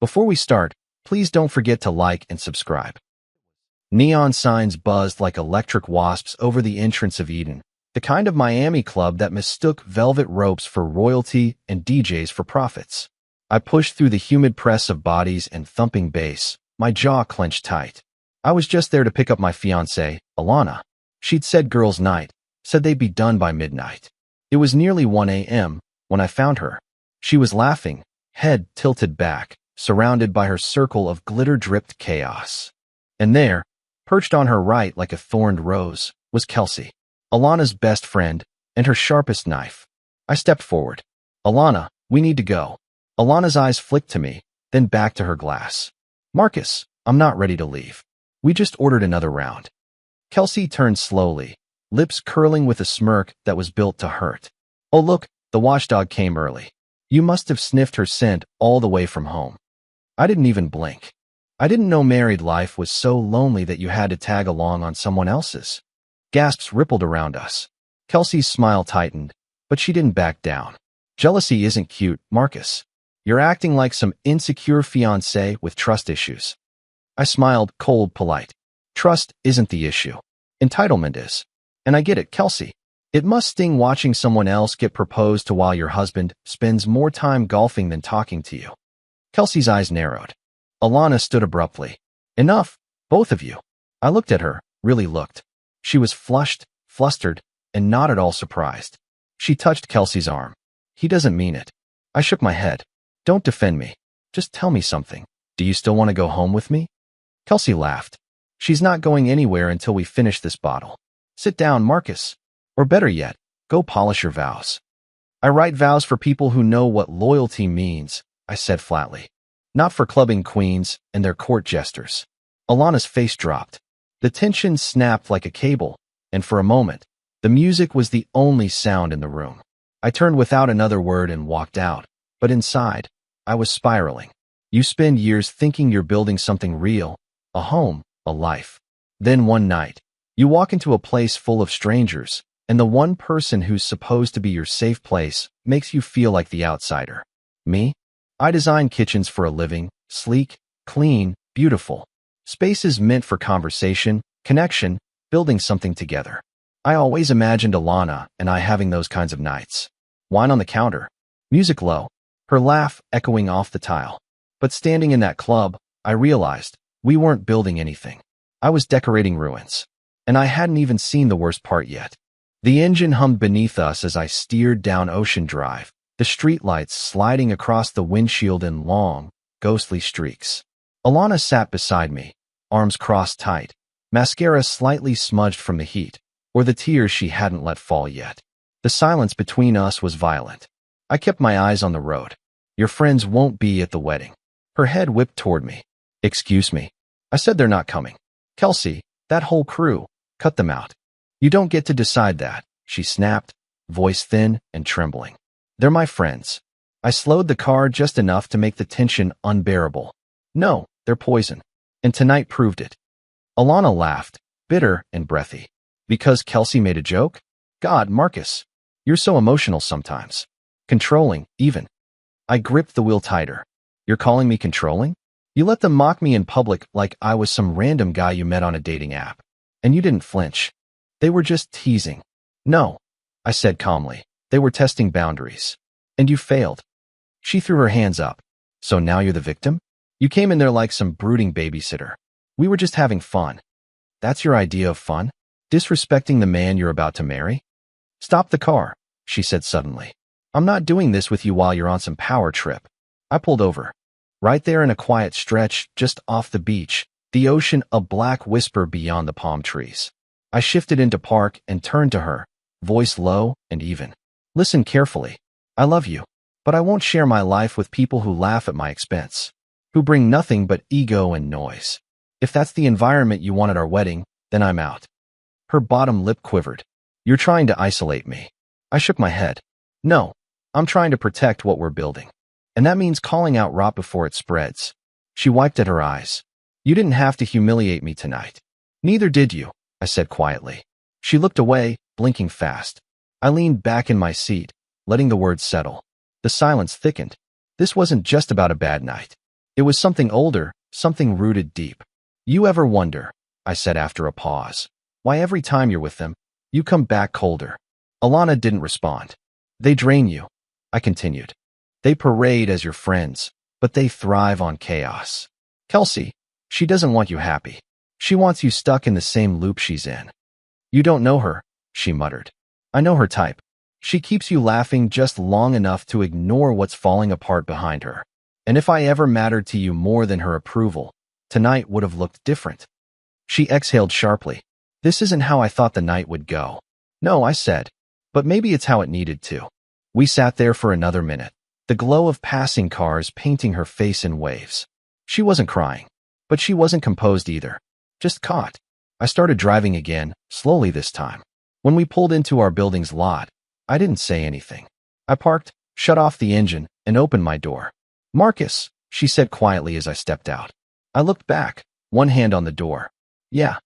Before we start, please don't forget to like and subscribe. Neon signs buzzed like electric wasps over the entrance of Eden, the kind of Miami club that mistook velvet ropes for royalty and DJs for profits. I pushed through the humid press of bodies and thumping bass, my jaw clenched tight. I was just there to pick up my fiancée, Alana. She'd said girls' night, said they'd be done by midnight. It was nearly 1 a.m. when I found her. She was laughing, head tilted back, surrounded by her circle of glitter-dripped chaos. And there, perched on her right like a thorned rose, was Kelsey, Alana's best friend and her sharpest knife. I stepped forward. "Alana, we need to go." Alana's eyes flicked to me, then back to her glass. "Marcus, I'm not ready to leave. We just ordered another round." Kelsey turned slowly, lips curling with a smirk that was built to hurt. "Oh look, the watchdog came early. You must have sniffed her scent all the way from home." I didn't even blink. I didn't know married life was so lonely that you had to tag along on someone else's. Gasps rippled around us. Kelsey's smile tightened, but she didn't back down. "Jealousy isn't cute, Marcus. You're acting like some insecure fiancé with trust issues." I smiled, cold, polite. "Trust isn't the issue. Entitlement is. And I get it, Kelsey. It must sting watching someone else get proposed to while your husband spends more time golfing than talking to you." Kelsey's eyes narrowed. Alana stood abruptly. "Enough, both of you." I looked at her, really looked. She was flushed, flustered, and not at all surprised. She touched Kelsey's arm. "He doesn't mean it." I shook my head. "Don't defend me. Just tell me something. Do you still want to go home with me?" Kelsey laughed. "She's not going anywhere until we finish this bottle. Sit down, Marcus. Or better yet, go polish your vows." "I write vows for people who know what loyalty means," I said flatly. "Not for clubbing queens and their court jesters." Alana's face dropped. The tension snapped like a cable, and for a moment, the music was the only sound in the room. I turned without another word and walked out, but inside, I was spiraling. You spend years thinking you're building something real, a home, a life. Then one night, you walk into a place full of strangers, and the one person who's supposed to be your safe place makes you feel like the outsider. Me? I design kitchens for a living, sleek, clean, beautiful. Spaces meant for conversation, connection, building something together. I always imagined Alana and I having those kinds of nights. Wine on the counter, music low, her laugh echoing off the tile. But standing in that club, I realized we weren't building anything. I was decorating ruins. And I hadn't even seen the worst part yet. The engine hummed beneath us as I steered down Ocean Drive, the streetlights sliding across the windshield in long, ghostly streaks. Alana sat beside me, arms crossed tight, mascara slightly smudged from the heat, or the tears she hadn't let fall yet. The silence between us was violent. I kept my eyes on the road. "Your friends won't be at the wedding." Her head whipped toward me. "Excuse me." I said, "They're not coming." "Kelsey, that whole crew, cut them out." "You don't get to decide that," she snapped, voice thin and trembling. "They're my friends." I slowed the car just enough to make the tension unbearable. "No, they're poison. And tonight proved it." Alana laughed, bitter and breathy. "Because Kelsey made a joke? God, Marcus, you're so emotional sometimes. Controlling, even." I gripped the wheel tighter. "You're calling me controlling? You let them mock me in public like I was some random guy you met on a dating app. And you didn't flinch. They were just teasing." "No," I said calmly. "They were testing boundaries. And you failed." She threw her hands up. "So now you're the victim? You came in there like some brooding babysitter. We were just having fun." "That's your idea of fun? Disrespecting the man you're about to marry?" "Stop the car," she said suddenly. "I'm not doing this with you while you're on some power trip." I pulled over. Right there in a quiet stretch, just off the beach, the ocean a black whisper beyond the palm trees. I shifted into park and turned to her, voice low and even. "Listen carefully. I love you, but I won't share my life with people who laugh at my expense, who bring nothing but ego and noise. If that's the environment you want at our wedding, then I'm out." Her bottom lip quivered. "You're trying to isolate me." I shook my head. "No, I'm trying to protect what we're building. And that means calling out rot before it spreads." She wiped at her eyes. "You didn't have to humiliate me tonight." "Neither did you," I said quietly. She looked away, blinking fast. I leaned back in my seat, letting the words settle. The silence thickened. This wasn't just about a bad night. It was something older, something rooted deep. You ever wonder, I said after a pause, why every time you're with them, you come back colder? Alana didn't respond. They drain you, I continued. They parade as your friends, but they thrive on chaos. Kelsey, she doesn't want you happy. She wants you stuck in the same loop she's in. You don't know her, she muttered. I know her type. She keeps you laughing just long enough to ignore what's falling apart behind her. And if I ever mattered to you more than her approval, tonight would have looked different. She exhaled sharply. This isn't how I thought the night would go. No, I said, but maybe it's how it needed to. We sat there for another minute, the glow of passing cars painting her face in waves. She wasn't crying, but she wasn't composed either. Just caught. I started driving again, slowly this time. When we pulled into our building's lot, I didn't say anything. I parked, shut off the engine, and opened my door. Marcus, she said quietly as I stepped out. I looked back, one hand on the door. Yeah.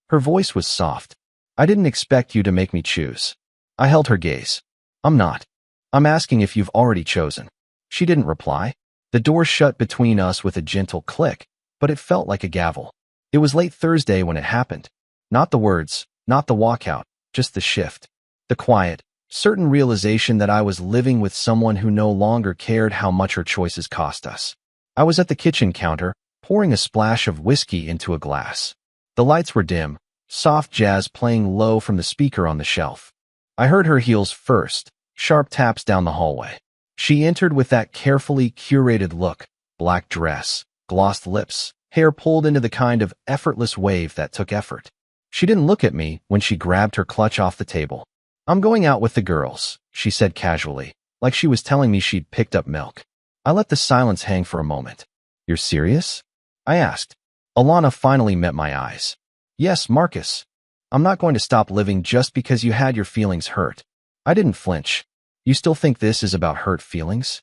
Her voice was soft. I didn't expect you to make me choose. I held her gaze. I'm not. I'm asking if you've already chosen. She didn't reply. The door shut between us with a gentle click, but it felt like a gavel. It was late Thursday when it happened. Not the words, not the walkout, just the shift. The quiet, certain realization that I was living with someone who no longer cared how much her choices cost us. I was at the kitchen counter, pouring a splash of whiskey into a glass. The lights were dim, soft jazz playing low from the speaker on the shelf. I heard her heels first, sharp taps down the hallway. She entered with that carefully curated look, black dress, glossed lips, hair pulled into the kind of effortless wave that took effort. She didn't look at me when she grabbed her clutch off the table. I'm going out with the girls, she said casually, like she was telling me she'd picked up milk. I let the silence hang for a moment. You're serious? I asked. Alana finally met my eyes. Yes, Marcus. I'm not going to stop living just because you had your feelings hurt. I didn't flinch. You still think this is about hurt feelings?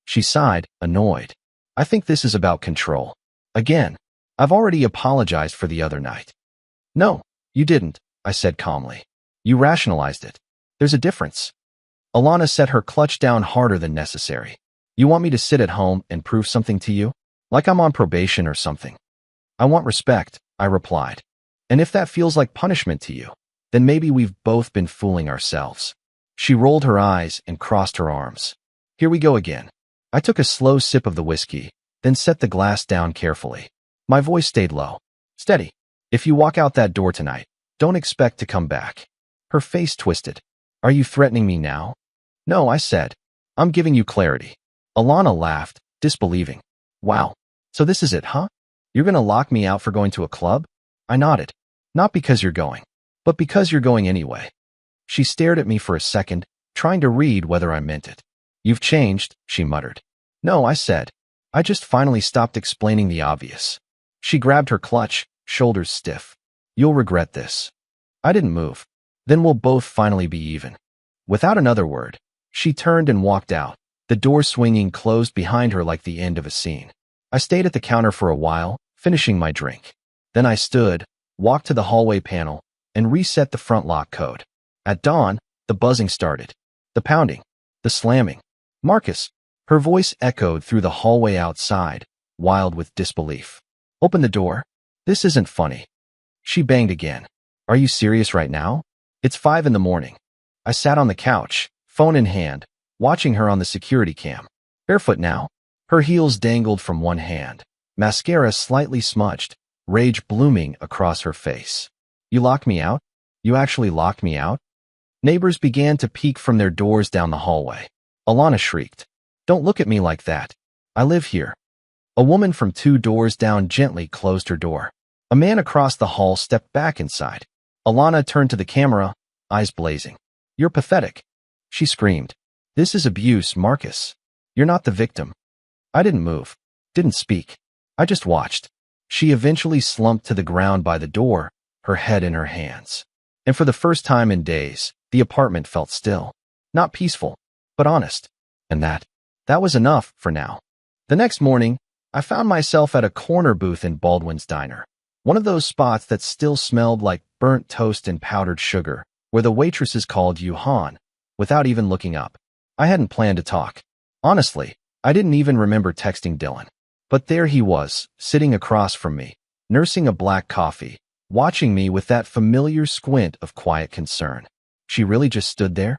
She sighed, annoyed. I think this is about control. Again, I've already apologized for the other night. No, you didn't, I said calmly. You rationalized it. There's a difference. Alana set her clutch down harder than necessary. You want me to sit at home and prove something to you? Like I'm on probation or something. I want respect, I replied. And if that feels like punishment to you, then maybe we've both been fooling ourselves. She rolled her eyes and crossed her arms. Here we go again. I took a slow sip of the whiskey, then set the glass down carefully. My voice stayed low. Steady. If you walk out that door tonight, don't expect to come back. Her face twisted. Are you threatening me now? No, I said. I'm giving you clarity. Alana laughed, disbelieving. Wow. So this is it, huh? You're gonna lock me out for going to a club? I nodded. Not because you're going, but because you're going anyway. She stared at me for a second, trying to read whether I meant it. You've changed, she muttered. No, I said. I just finally stopped explaining the obvious. She grabbed her clutch, shoulders stiff. You'll regret this. I didn't move. Then we'll both finally be even. Without another word, she turned and walked out, the door swinging closed behind her like the end of a scene. I stayed at the counter for a while, finishing my drink. Then I stood, walked to the hallway panel, and reset the front lock code. At dawn, the buzzing started. The pounding. The slamming. Marcus. Her voice echoed through the hallway outside, wild with disbelief. Open the door. This isn't funny. She banged again. Are you serious right now? It's 5 a.m. I sat on the couch, phone in hand, watching her on the security cam. Barefoot now. Her heels dangled from one hand. Mascara slightly smudged, rage blooming across her face. You locked me out? You actually locked me out? Neighbors began to peek from their doors down the hallway. Alana shrieked. Don't look at me like that. I live here. A woman from 2 doors down gently closed her door. A man across the hall stepped back inside. Alana turned to the camera, eyes blazing. You're pathetic. She screamed. This is abuse, Marcus. You're not the victim. I didn't move. Didn't speak. I just watched. She eventually slumped to the ground by the door, her head in her hands. And for the first time in days, the apartment felt still. Not peaceful, but honest. And that was enough for now. The next morning, I found myself at a corner booth in Baldwin's Diner. One of those spots that still smelled like burnt toast and powdered sugar, where the waitresses called you Han, without even looking up. I hadn't planned to talk. Honestly, I didn't even remember texting Dylan. But there he was, sitting across from me, nursing a black coffee, watching me with that familiar squint of quiet concern. She really just stood there?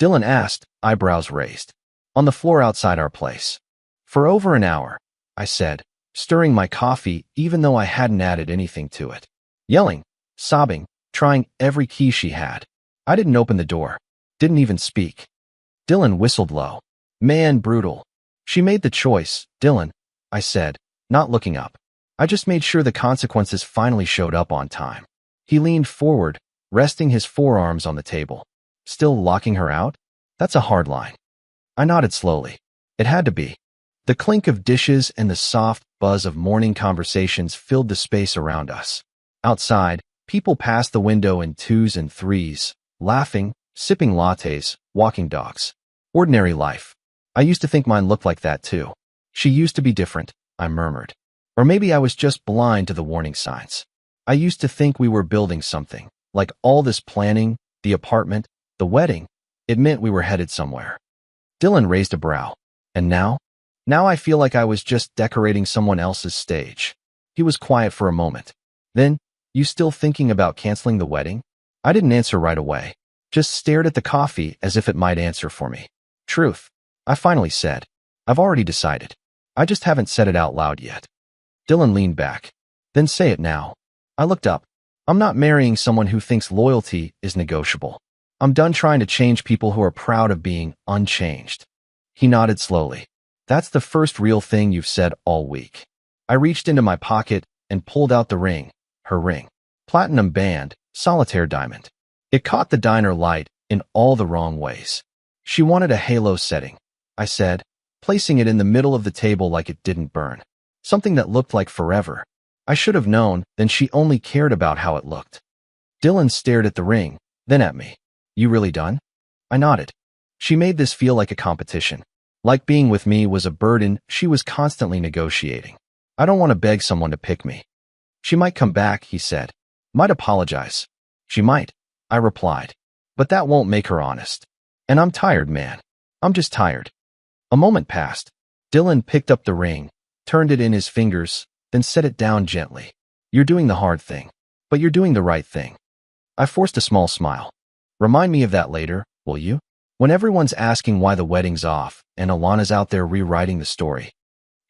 Dylan asked, eyebrows raised. On the floor outside our place. For over an hour, I said, stirring my coffee even though I hadn't added anything to it. Yelling, sobbing, trying every key she had. I didn't open the door. Didn't even speak. Dylan whistled low. Man, brutal. She made the choice, Dylan, I said, not looking up. I just made sure the consequences finally showed up on time. He leaned forward, resting his forearms on the table. Still locking her out? That's a hard line. I nodded slowly. It had to be. The clink of dishes and the soft buzz of morning conversations filled the space around us. Outside, people passed the window in twos and threes, laughing, sipping lattes, walking dogs. Ordinary life. I used to think mine looked like that too. She used to be different, I murmured. Or maybe I was just blind to the warning signs. I used to think we were building something, like all this planning, the apartment, the wedding. It meant we were headed somewhere. Dylan raised a brow. And now? Now I feel like I was just decorating someone else's stage. He was quiet for a moment. Then, you still thinking about canceling the wedding? I didn't answer right away. Just stared at the coffee as if it might answer for me. Truth, I finally said. I've already decided. I just haven't said it out loud yet. Dylan leaned back. Then say it now. I looked up. I'm not marrying someone who thinks loyalty is negotiable. I'm done trying to change people who are proud of being unchanged. He nodded slowly. That's the first real thing you've said all week. I reached into my pocket and pulled out the ring, her ring. Platinum band, solitaire diamond. It caught the diner light in all the wrong ways. She wanted a halo setting, I said, placing it in the middle of the table like it didn't burn. Something that looked like forever. I should have known, then she only cared about how it looked. Dylan stared at the ring, then at me. You really done? I nodded. She made this feel like a competition. Like being with me was a burden she was constantly negotiating. I don't want to beg someone to pick me. She might come back, he said. Might apologize. She might, I replied. But that won't make her honest. And I'm tired, man. I'm just tired. A moment passed. Dylan picked up the ring, turned it in his fingers, then set it down gently. You're doing the hard thing, but you're doing the right thing. I forced a small smile. Remind me of that later, will you? When everyone's asking why the wedding's off and Alana's out there rewriting the story.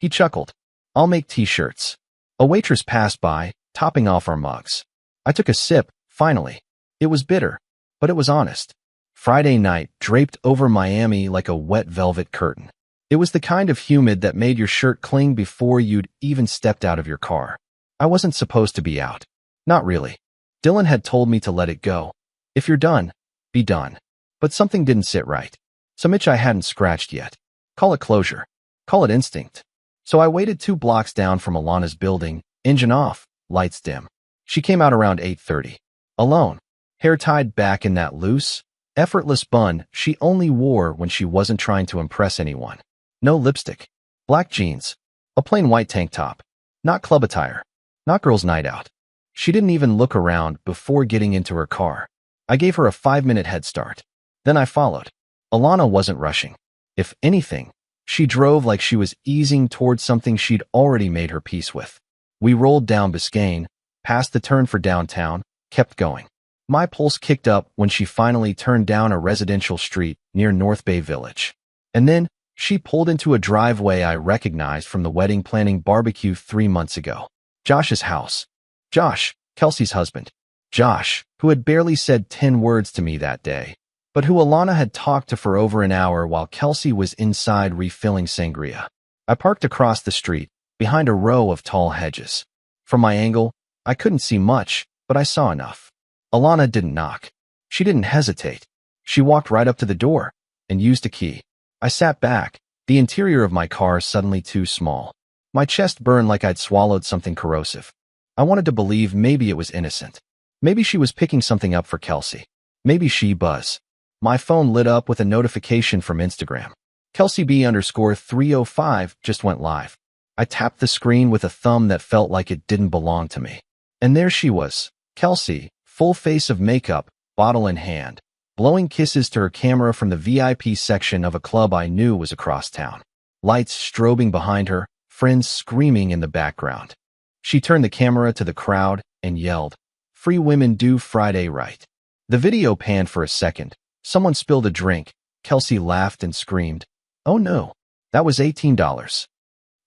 He chuckled. I'll make t-shirts. A waitress passed by, topping off our mugs. I took a sip, finally. It was bitter, but it was honest. Friday night draped over Miami like a wet velvet curtain. It was the kind of humid that made your shirt cling before you'd even stepped out of your car. I wasn't supposed to be out. Not really. Dylan had told me to let it go. If you're done, be done. But something didn't sit right. Some itch I hadn't scratched yet. Call it closure. Call it instinct. So I waited 2 blocks down from Alana's building, engine off, lights dim. She came out around 8:30. Alone. Hair tied back in that loose, effortless bun she only wore when she wasn't trying to impress anyone. No lipstick. Black jeans. A plain white tank top. Not club attire. Not girls' night out. She didn't even look around before getting into her car. I gave her a 5-minute head start. Then I followed. Alana wasn't rushing. If anything, she drove like she was easing towards something she'd already made her peace with. We rolled down Biscayne, past the turn for downtown, kept going. My pulse kicked up when she finally turned down a residential street near North Bay Village. And then, she pulled into a driveway I recognized from the wedding planning barbecue 3 months ago. Josh's house. Josh, Kelsey's husband. Josh, who had barely said 10 words to me that day, but who Alana had talked to for over an hour while Kelsey was inside refilling sangria. I parked across the street, behind a row of tall hedges. From my angle, I couldn't see much, but I saw enough. Alana didn't knock. She didn't hesitate. She walked right up to the door and used a key. I sat back, the interior of my car suddenly too small. My chest burned like I'd swallowed something corrosive. I wanted to believe maybe it was innocent. Maybe she was picking something up for Kelsey. Maybe she buzz. My phone lit up with a notification from Instagram. Kelsey B_305 just went live. I tapped the screen with a thumb that felt like it didn't belong to me. And there she was, Kelsey, full face of makeup, bottle in hand, blowing kisses to her camera from the VIP section of a club I knew was across town. Lights strobing behind her, friends screaming in the background. She turned the camera to the crowd and yelled, "Free women do Friday right." The video panned for a second. Someone spilled a drink. Kelsey laughed and screamed, "Oh no, that was $18.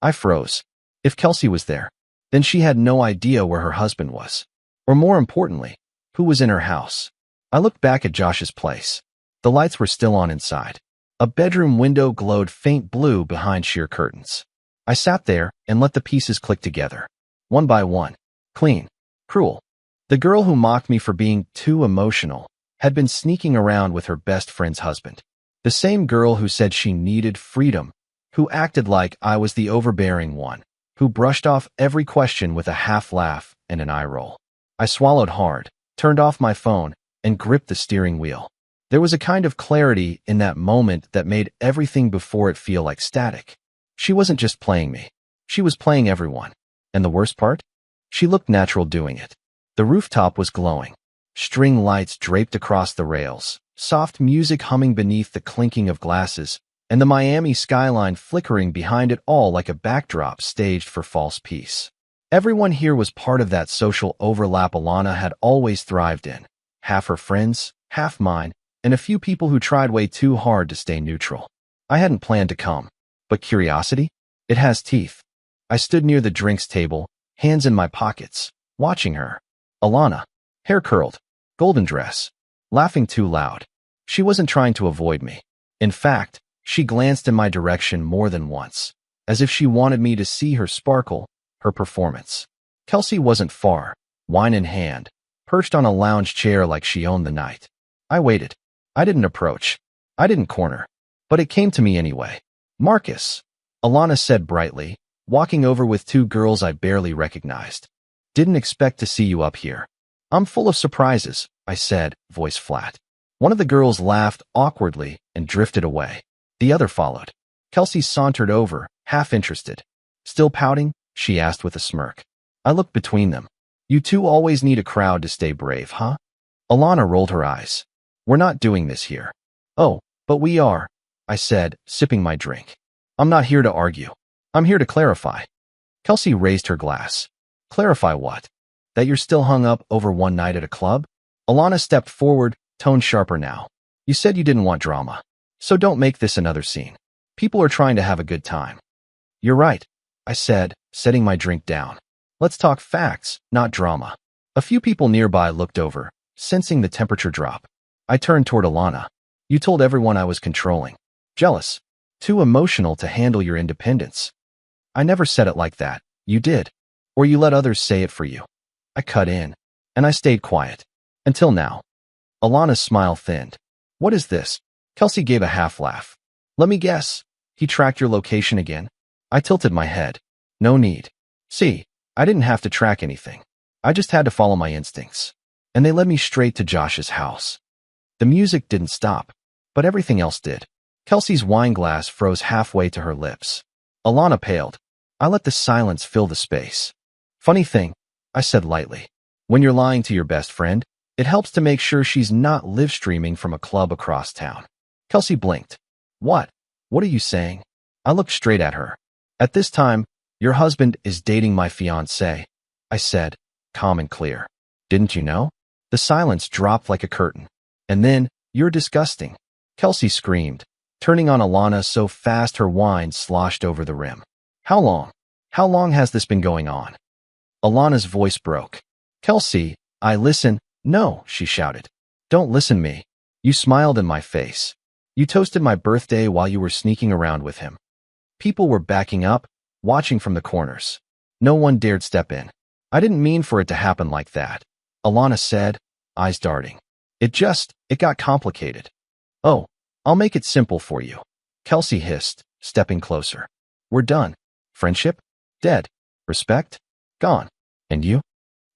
I froze. If Kelsey was there, then she had no idea where her husband was. Or more importantly, who was in her house. I looked back at Josh's place. The lights were still on inside. A bedroom window glowed faint blue behind sheer curtains. I sat there and let the pieces click together. One by one. Clean. Cruel. The girl who mocked me for being too emotional had been sneaking around with her best friend's husband. The same girl who said she needed freedom, who acted like I was the overbearing one, who brushed off every question with a half laugh and an eye roll. I swallowed hard, turned off my phone, and gripped the steering wheel. There was a kind of clarity in that moment that made everything before it feel like static. She wasn't just playing me. She was playing everyone. And the worst part? She looked natural doing it. The rooftop was glowing. String lights draped across the rails, soft music humming beneath the clinking of glasses, and the Miami skyline flickering behind it all like a backdrop staged for false peace. Everyone here was part of that social overlap Alana had always thrived in. Half her friends, half mine, and a few people who tried way too hard to stay neutral. I hadn't planned to come, but curiosity? It has teeth. I stood near the drinks table, hands in my pockets, watching her. Alana, hair curled, golden dress, laughing too loud. She wasn't trying to avoid me. In fact, she glanced in my direction more than once, as if she wanted me to see her sparkle, her performance. Kelsey wasn't far, wine in hand, perched on a lounge chair like she owned the night. I waited. I didn't approach. I didn't corner. But it came to me anyway. "Marcus," Alana said brightly, walking over with two girls I barely recognized. "Didn't expect to see you up here." "I'm full of surprises," I said, voice flat. One of the girls laughed awkwardly and drifted away. The other followed. Kelsey sauntered over, half interested. "Still pouting?" she asked with a smirk. I looked between them. "You two always need a crowd to stay brave, huh?" Alana rolled her eyes. "We're not doing this here." "Oh, but we are," I said, sipping my drink. "I'm not here to argue. I'm here to clarify." Kelsey raised her glass. "Clarify what? That you're still hung up over one night at a club?" Alana stepped forward, tone sharper now. "You said you didn't want drama. So don't make this another scene. People are trying to have a good time." "You're right," I said, setting my drink down. "Let's talk facts, not drama." A few people nearby looked over, sensing the temperature drop. I turned toward Alana. "You told everyone I was controlling. Jealous. Too emotional to handle your independence." "I never said it like that. You did. Or you let others say it for you." I cut in, and I stayed quiet. Until now. Alana's smile thinned. "What is this?" Kelsey gave a half laugh. "Let me guess. He tracked your location again?" I tilted my head. "No need. See, I didn't have to track anything. I just had to follow my instincts. And they led me straight to Josh's house." The music didn't stop, but everything else did. Kelsey's wine glass froze halfway to her lips. Alana paled. I let the silence fill the space. "Funny thing," I said lightly. "When you're lying to your best friend, it helps to make sure she's not live streaming from a club across town." Kelsey blinked. "What? What are you saying?" I looked straight at her. "At this time, your husband is dating my fiancée," I said, calm and clear. "Didn't you know?" The silence dropped like a curtain. And then, "You're disgusting," Kelsey screamed, turning on Alana so fast her wine sloshed over the rim. How long? How long has this been going on?" Alana's voice broke. "Kelsey, listen." "No," she shouted. "Don't listen me. You smiled in my face. You toasted my birthday while you were sneaking around with him." People were backing up, watching from the corners. No one dared step in. "I didn't mean for it to happen like that," Alana said, eyes darting. It got complicated." "Oh, I'll make it simple for you," Kelsey hissed, stepping closer. "We're done. Friendship? Dead. Respect? Gone. And you?"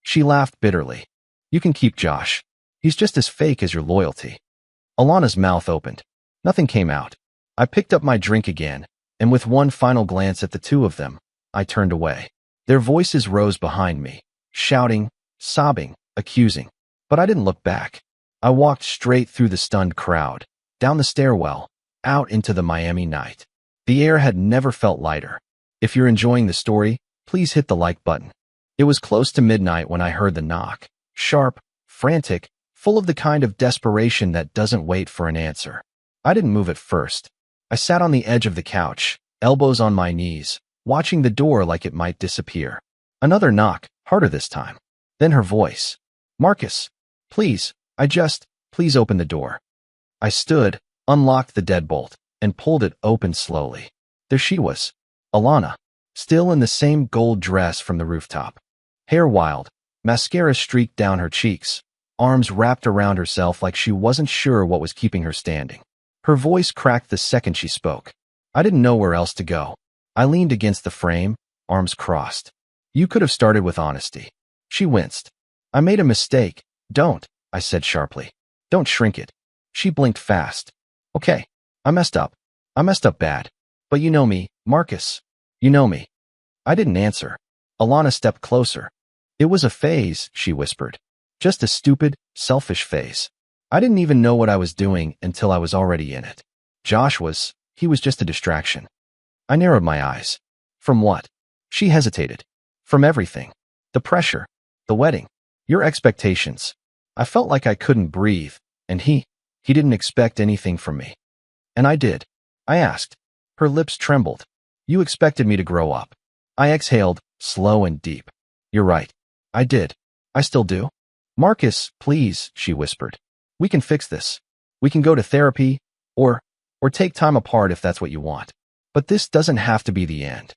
She laughed bitterly. "You can keep Josh. He's just as fake as your loyalty." Alana's mouth opened. Nothing came out. I picked up my drink again, and with one final glance at the two of them, I turned away. Their voices rose behind me, shouting, sobbing, accusing. But I didn't look back. I walked straight through the stunned crowd, down the stairwell, out into the Miami night. The air had never felt lighter. If you're enjoying the story, please hit the like button. It was close to midnight when I heard the knock. Sharp, frantic, full of the kind of desperation that doesn't wait for an answer. I didn't move at first. I sat on the edge of the couch, elbows on my knees, watching the door like it might disappear. Another knock, harder this time. Then her voice. Marcus, please, please open the door. I stood, unlocked the deadbolt, and pulled it open slowly. There she was, Alana, still in the same gold dress from the rooftop. Hair wild, mascara streaked down her cheeks, arms wrapped around herself like she wasn't sure what was keeping her standing. Her voice cracked the second she spoke. I didn't know where else to go. I leaned against the frame, arms crossed. You could have started with honesty. She winced. I made a mistake. Don't, I said sharply. Don't shrink it. She blinked fast. Okay, I messed up. I messed up bad. But you know me, Marcus. You know me. I didn't answer. Alana stepped closer. It was a phase, she whispered. Just a stupid, selfish phase. I didn't even know what I was doing until I was already in it. He was just a distraction. I narrowed my eyes. From what? She hesitated. From everything. The pressure. The wedding. Your expectations. I felt like I couldn't breathe, and he didn't expect anything from me. And I did. I asked. Her lips trembled. You expected me to grow up. I exhaled, slow and deep. You're right. I did. I still do. Marcus, please, she whispered. We can fix this. We can go to therapy, or take time apart if that's what you want. But this doesn't have to be the end.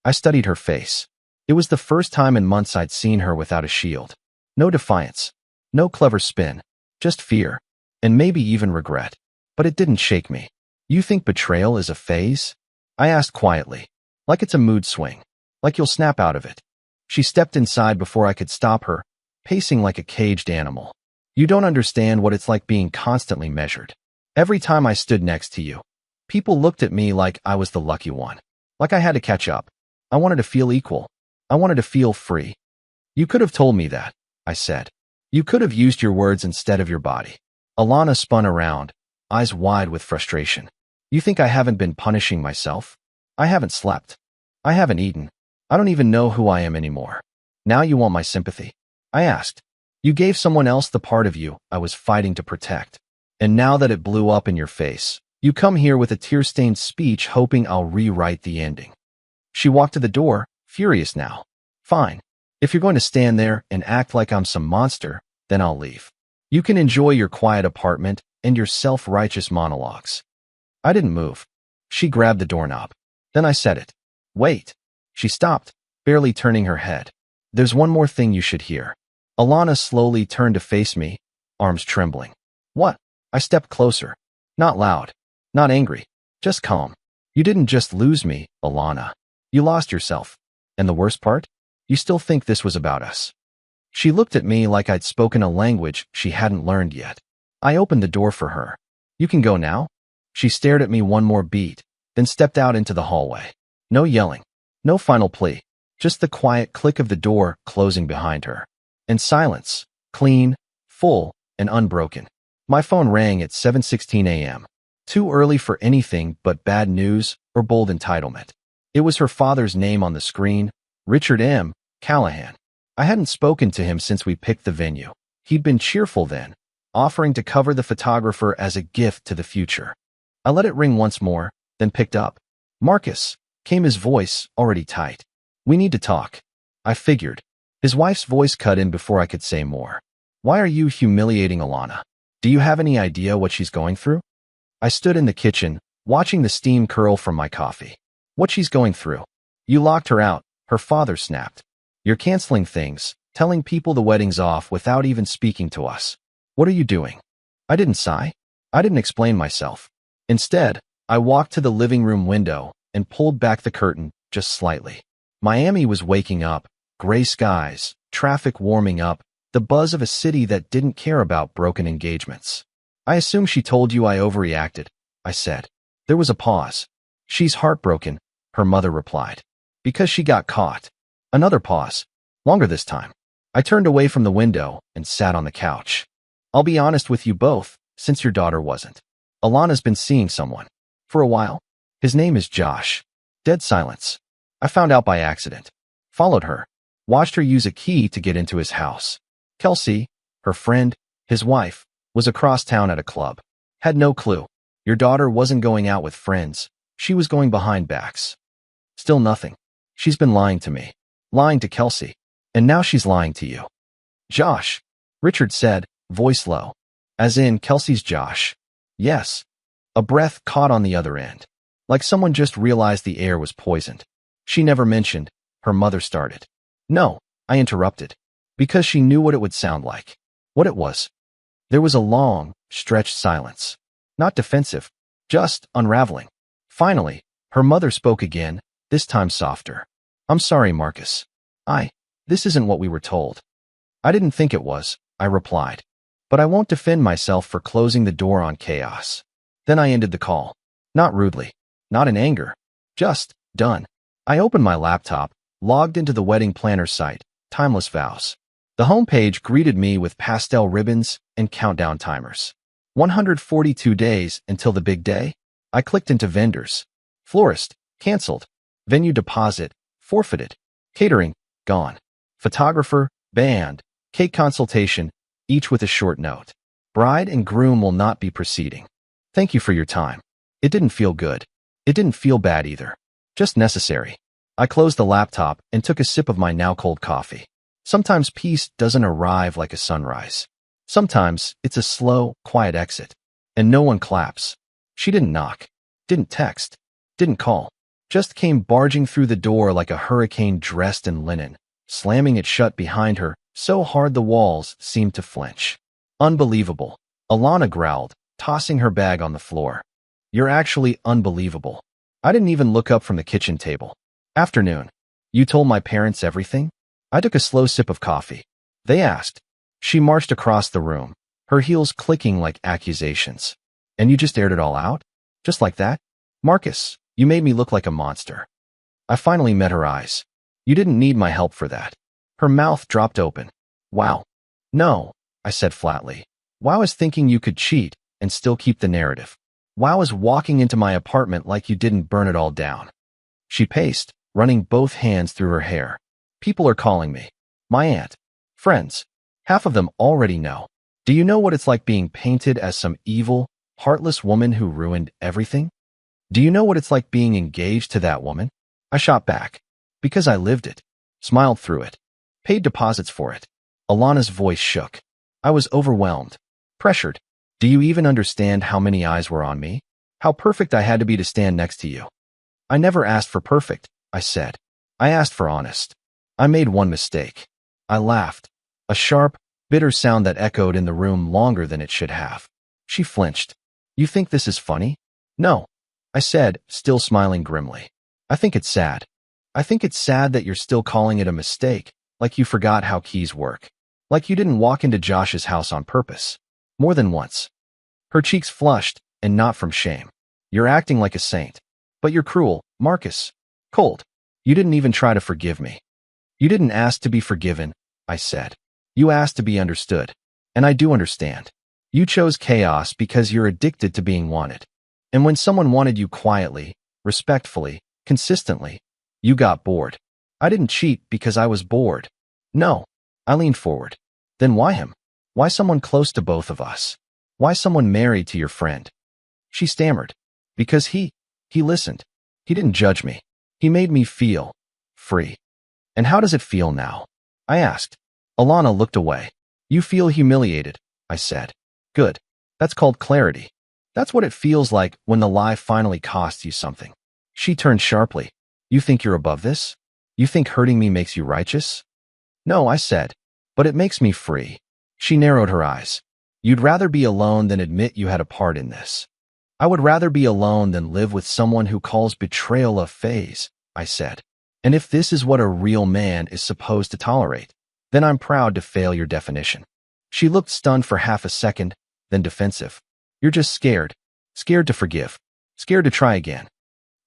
I studied her face. It was the first time in months I'd seen her without a shield. No defiance. No clever spin. Just fear. And maybe even regret. But it didn't shake me. You think betrayal is a phase? I asked quietly. Like it's a mood swing. Like you'll snap out of it. She stepped inside before I could stop her, pacing like a caged animal. You don't understand what it's like being constantly measured. Every time I stood next to you, people looked at me like I was the lucky one. Like I had to catch up. I wanted to feel equal. I wanted to feel free. You could have told me that, I said. You could have used your words instead of your body. Alana spun around, eyes wide with frustration. You think I haven't been punishing myself? I haven't slept. I haven't eaten. I don't even know who I am anymore. Now you want my sympathy? I asked. You gave someone else the part of you I was fighting to protect. And now that it blew up in your face, you come here with a tear-stained speech hoping I'll rewrite the ending. She walked to the door, furious now. Fine. If you're going to stand there and act like I'm some monster, then I'll leave. You can enjoy your quiet apartment and your self-righteous monologues. I didn't move. She grabbed the doorknob. Then I said it. Wait. She stopped, barely turning her head. There's one more thing you should hear. Alana slowly turned to face me, arms trembling. What? I stepped closer. Not loud. Not angry. Just calm. You didn't just lose me, Alana. You lost yourself. And the worst part? You still think this was about us. She looked at me like I'd spoken a language she hadn't learned yet. I opened the door for her. You can go now? She stared at me one more beat, then stepped out into the hallway. No yelling. No final plea. Just the quiet click of the door closing behind her. And silence. Clean, full, and unbroken. My phone rang at 7:16 a.m. Too early for anything but bad news or bold entitlement. It was her father's name on the screen, Richard M. Callahan. I hadn't spoken to him since we picked the venue. He'd been cheerful then, offering to cover the photographer as a gift to the future. I let it ring once more, then picked up. Marcus, came his voice, already tight. We need to talk. I figured. His wife's voice cut in before I could say more. Why are you humiliating Alana? Do you have any idea what she's going through? I stood in the kitchen, watching the steam curl from my coffee. What she's going through? You locked her out, her father snapped. You're canceling things, telling people the wedding's off without even speaking to us. What are you doing? I didn't sigh. I didn't explain myself. Instead, I walked to the living room window and pulled back the curtain just slightly. Miami was waking up, gray skies, traffic warming up, the buzz of a city that didn't care about broken engagements. I assume she told you I overreacted, I said. There was a pause. She's heartbroken, her mother replied. Because she got caught. Another pause. Longer this time. I turned away from the window and sat on the couch. I'll be honest with you both, since your daughter wasn't. Alana's been seeing someone. For a while. His name is Josh. Dead silence. I found out by accident. Followed her. Watched her use a key to get into his house. Kelsey, her friend, his wife, was across town at a club. Had no clue. Your daughter wasn't going out with friends. She was going behind backs. Still nothing. She's been lying to me. Lying to Kelsey. And now she's lying to you. Josh, Richard said, voice low. As in, Kelsey's Josh. Yes. A breath caught on the other end. Like someone just realized the air was poisoned. She never mentioned. Her mother started. No, I interrupted. Because she knew what it would sound like. What it was. There was a long, stretched silence. Not defensive. Just unraveling. Finally, her mother spoke again, this time softer. I'm sorry, Marcus. This isn't what we were told. I didn't think it was, I replied. But I won't defend myself for closing the door on chaos. Then I ended the call. Not rudely. Not in anger. Just, done. I opened my laptop, logged into the wedding planner site, Timeless Vows. The homepage greeted me with pastel ribbons and countdown timers. 142 days until the big day. I clicked into vendors. Florist, canceled. Venue deposit, forfeited. Catering, gone. Photographer, banned. Cake consultation, each with a short note. Bride and groom will not be proceeding. Thank you for your time. It didn't feel good. It didn't feel bad either. Just necessary. I closed the laptop and took a sip of my now cold coffee. Sometimes peace doesn't arrive like a sunrise. Sometimes it's a slow, quiet exit. And no one claps. She didn't knock. Didn't text. Didn't call. Just came barging through the door like a hurricane dressed in linen, slamming it shut behind her so hard the walls seemed to flinch. Unbelievable. Alana growled, tossing her bag on the floor. You're actually unbelievable. I didn't even look up from the kitchen table. Afternoon. You told my parents everything? I took a slow sip of coffee. They asked. She marched across the room, her heels clicking like accusations. And you just aired it all out? Just like that? Marcus, you made me look like a monster. I finally met her eyes. You didn't need my help for that. Her mouth dropped open. Wow. No, I said flatly. Wow is thinking you could cheat and still keep the narrative. Wow is walking into my apartment like you didn't burn it all down. She paced, running both hands through her hair. People are calling me. My aunt. Friends. Half of them already know. Do you know what it's like being painted as some evil, heartless woman who ruined everything? Do you know what it's like being engaged to that woman? I shot back. Because I lived it. Smiled through it. Paid deposits for it. Alana's voice shook. I was overwhelmed. Pressured. Do you even understand how many eyes were on me? How perfect I had to be to stand next to you? I never asked for perfect, I said. I asked for honest. I made one mistake. I laughed. A sharp, bitter sound that echoed in the room longer than it should have. She flinched. You think this is funny? No, I said, still smiling grimly. I think it's sad. I think it's sad that you're still calling it a mistake, like you forgot how keys work. Like you didn't walk into Josh's house on purpose. More than once. Her cheeks flushed, and not from shame. You're acting like a saint. But you're cruel, Marcus. Cold. You didn't even try to forgive me. You didn't ask to be forgiven, I said. You asked to be understood. And I do understand. You chose chaos because you're addicted to being wanted. And when someone wanted you quietly, respectfully, consistently, you got bored. I didn't cheat because I was bored. No. I leaned forward. Then why him? Why someone close to both of us? Why someone married to your friend? She stammered. Because he listened. He didn't judge me. He made me feel free. And how does it feel now? I asked. Alana looked away. You feel humiliated, I said. Good. That's called clarity. That's what it feels like when the lie finally costs you something. She turned sharply. You think you're above this? You think hurting me makes you righteous? No, I said. But it makes me free. She narrowed her eyes. You'd rather be alone than admit you had a part in this. I would rather be alone than live with someone who calls betrayal a phase, I said. And if this is what a real man is supposed to tolerate, then I'm proud to fail your definition. She looked stunned for half a second, then defensive. You're just scared. Scared to forgive. Scared to try again.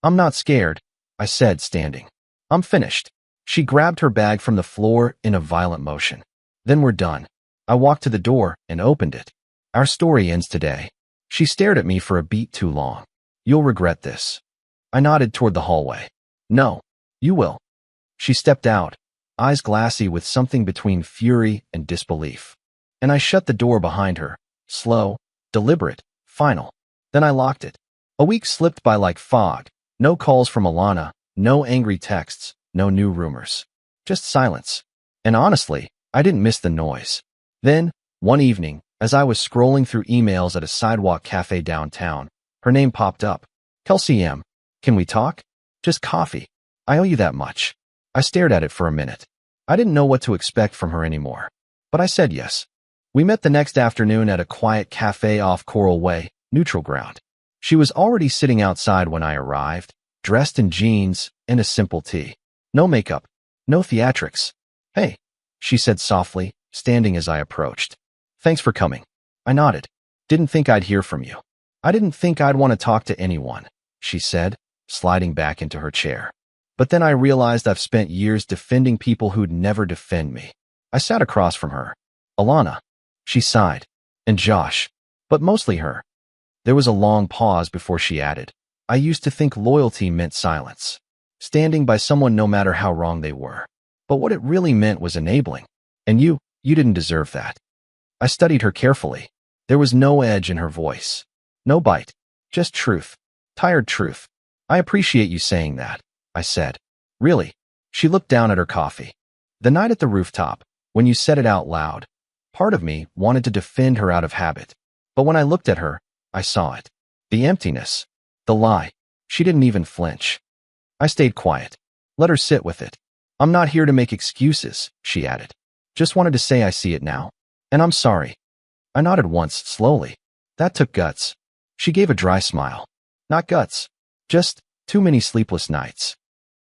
I'm not scared, I said, standing. I'm finished. She grabbed her bag from the floor in a violent motion. Then we're done. I walked to the door and opened it. Our story ends today. She stared at me for a beat too long. You'll regret this. I nodded toward the hallway. No. You will. She stepped out, eyes glassy with something between fury and disbelief. And I shut the door behind her, slow, deliberate, final. Then I locked it. A week slipped by like fog. No calls from Alana, no angry texts, no new rumors. Just silence. And honestly, I didn't miss the noise. Then, one evening, as I was scrolling through emails at a sidewalk cafe downtown, her name popped up. Kelsey M. Can we talk? Just coffee. I owe you that much. I stared at it for a minute. I didn't know what to expect from her anymore. But I said yes. We met the next afternoon at a quiet cafe off Coral Way, neutral ground. She was already sitting outside when I arrived, dressed in jeans and a simple tee. No makeup. No theatrics. Hey, she said softly, standing as I approached. Thanks for coming. I nodded. Didn't think I'd hear from you. I didn't think I'd want to talk to anyone, she said, sliding back into her chair. But then I realized I've spent years defending people who'd never defend me. I sat across from her. Alana. She sighed. And Josh. But mostly her. There was a long pause before she added. I used to think loyalty meant silence. Standing by someone no matter how wrong they were. But what it really meant was enabling. And you didn't deserve that. I studied her carefully. There was no edge in her voice. No bite. Just truth. Tired truth. I appreciate you saying that, I said. Really? She looked down at her coffee. The night at the rooftop, when you said it out loud, part of me wanted to defend her out of habit. But when I looked at her, I saw it. The emptiness. The lie. She didn't even flinch. I stayed quiet. Let her sit with it. I'm not here to make excuses, she added. Just wanted to say I see it now. And I'm sorry. I nodded once, slowly. That took guts. She gave a dry smile. Not guts. Just too many sleepless nights.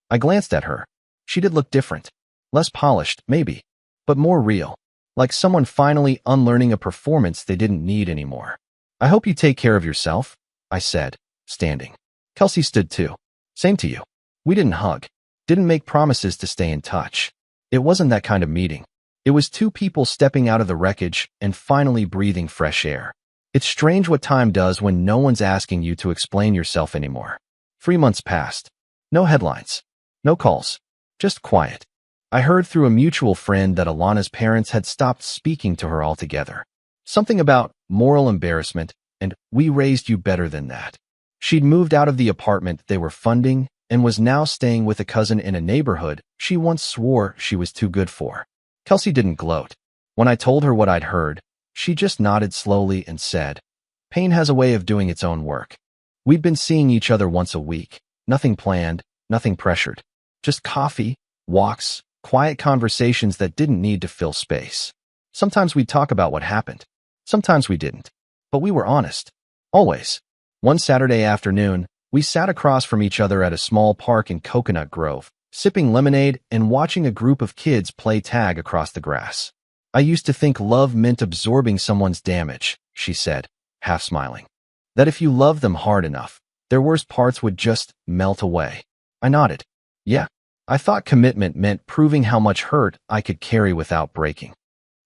I glanced at her. She did look different. Less polished, maybe. But more real. Like someone finally unlearning a performance they didn't need anymore. I hope you take care of yourself, I said, standing. Kelsey stood too. Same to you. We didn't hug. Didn't make promises to stay in touch. It wasn't that kind of meeting. It was two people stepping out of the wreckage and finally breathing fresh air. It's strange what time does when no one's asking you to explain yourself anymore. 3 months passed. No headlines. No calls. Just quiet. I heard through a mutual friend that Alana's parents had stopped speaking to her altogether. Something about moral embarrassment and we raised you better than that. She'd moved out of the apartment they were funding and was now staying with a cousin in a neighborhood she once swore she was too good for. Kelsey didn't gloat. When I told her what I'd heard, she just nodded slowly and said, Pain has a way of doing its own work. We'd been seeing each other once a week. Nothing planned, nothing pressured. Just coffee, walks, quiet conversations that didn't need to fill space. Sometimes we'd talk about what happened. Sometimes we didn't. But we were honest. Always. One Saturday afternoon, we sat across from each other at a small park in Coconut Grove, sipping lemonade and watching a group of kids play tag across the grass. I used to think love meant absorbing someone's damage, she said, half smiling. That if you loved them hard enough, their worst parts would just melt away. I nodded. Yeah, I thought commitment meant proving how much hurt I could carry without breaking.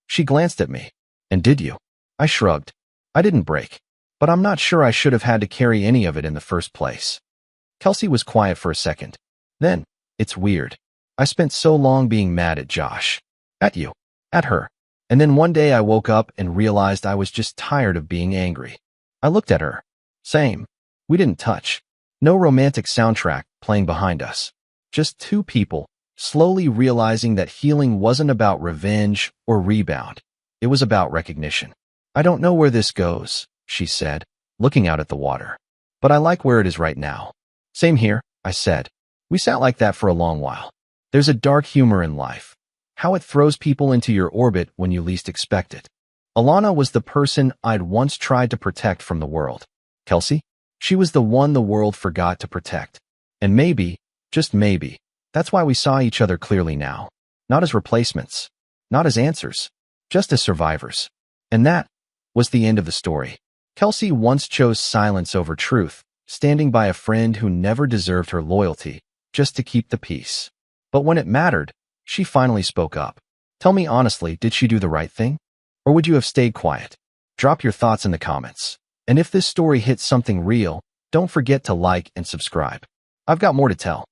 She glanced at me. And did you? I shrugged. I didn't break. But I'm not sure I should have had to carry any of it in the first place. Kelsey was quiet for a second. Then, it's weird. I spent so long being mad at Josh. At you. At her. And then one day I woke up and realized I was just tired of being angry. I looked at her. Same. We didn't touch. No romantic soundtrack playing behind us. Just two people, slowly realizing that healing wasn't about revenge or rebound. It was about recognition. I don't know where this goes, she said, looking out at the water. But I like where it is right now. Same here, I said. We sat like that for a long while. There's a dark humor in life. How it throws people into your orbit when you least expect it. Alana was the person I'd once tried to protect from the world. Kelsey? She was the one the world forgot to protect. And maybe, just maybe, that's why we saw each other clearly now. Not as replacements. Not as answers. Just as survivors. And that was the end of the story. Kelsey once chose silence over truth, standing by a friend who never deserved her loyalty, just to keep the peace. But when it mattered, she finally spoke up. Tell me honestly, did she do the right thing? Or would you have stayed quiet? Drop your thoughts in the comments. And if this story hits something real, don't forget to like and subscribe. I've got more to tell.